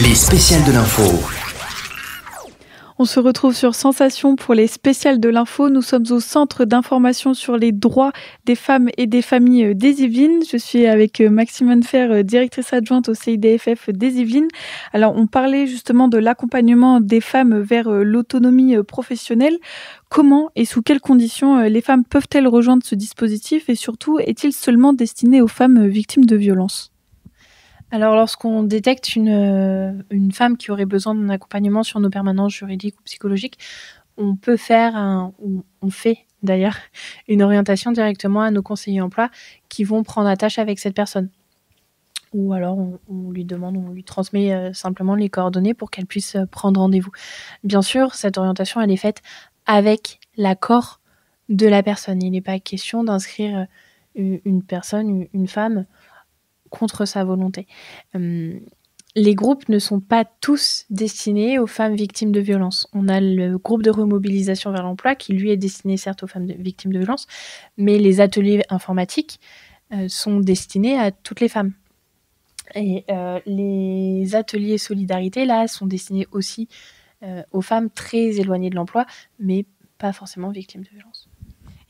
Les spéciales de l'info. On se retrouve sur Sensation pour les spéciales de l'info. Nous sommes au centre d'information sur les droits des femmes et des familles des Yvelines. Je suis avec Maxime Unfer, directrice adjointe au CIDFF des Yvelines. Alors, on parlait justement de l'accompagnement des femmes vers l'autonomie professionnelle. Comment et sous quelles conditions les femmes peuvent-elles rejoindre ce dispositif et surtout, est-il seulement destiné aux femmes victimes de violences ? Alors, lorsqu'on détecte une femme qui aurait besoin d'un accompagnement sur nos permanences juridiques ou psychologiques, on peut faire, ou on fait d'ailleurs, une orientation directement à nos conseillers emploi qui vont prendre attache avec cette personne. Ou alors, on lui transmet simplement les coordonnées pour qu'elle puisse prendre rendez-vous. Bien sûr, cette orientation, elle est faite avec l'accord de la personne. Il n'est pas question d'inscrire une femme, contre sa volonté. Les groupes ne sont pas tous destinés aux femmes victimes de violences. On a le groupe de remobilisation vers l'emploi qui, lui, est destiné certes aux femmes victimes de violences, mais les ateliers informatiques sont destinés à toutes les femmes. Et les ateliers solidarité, là, sont destinés aussi aux femmes très éloignées de l'emploi, mais pas forcément victimes de violences.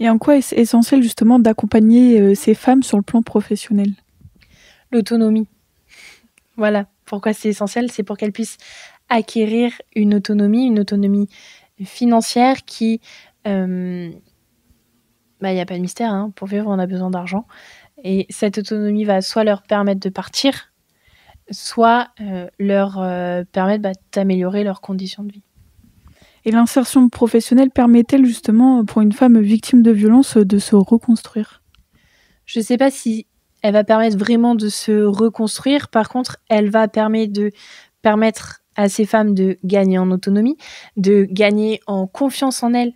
Et en quoi est-ce essentiel justement d'accompagner ces femmes sur le plan professionnel ? L'autonomie. Voilà. Pourquoi c'est essentiel ? C'est pour qu'elles puissent acquérir une autonomie financière qui... Il n'y a pas de mystère, hein. Pour vivre, on a besoin d'argent. Et cette autonomie va soit leur permettre de partir, soit leur permettre d'améliorer leurs conditions de vie. Et l'insertion professionnelle permet-elle justement pour une femme victime de violence de se reconstruire ? Je ne sais pas si elle va permettre vraiment de se reconstruire. Par contre, elle va permettre à ces femmes de gagner en autonomie, de gagner en confiance en elles,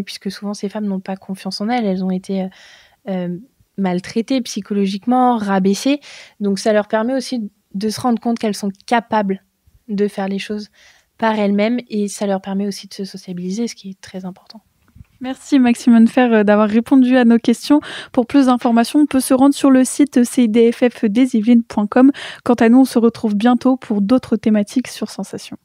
puisque souvent ces femmes n'ont pas confiance en elles. Elles ont été maltraitées psychologiquement, rabaissées. Donc ça leur permet aussi de se rendre compte qu'elles sont capables de faire les choses par elles-mêmes et ça leur permet aussi de se sociabiliser, ce qui est très important. Merci Maxime Unfer d'avoir répondu à nos questions. Pour plus d'informations, on peut se rendre sur le site cidffdesyvelines.com. Quant à nous, on se retrouve bientôt pour d'autres thématiques sur Sensation.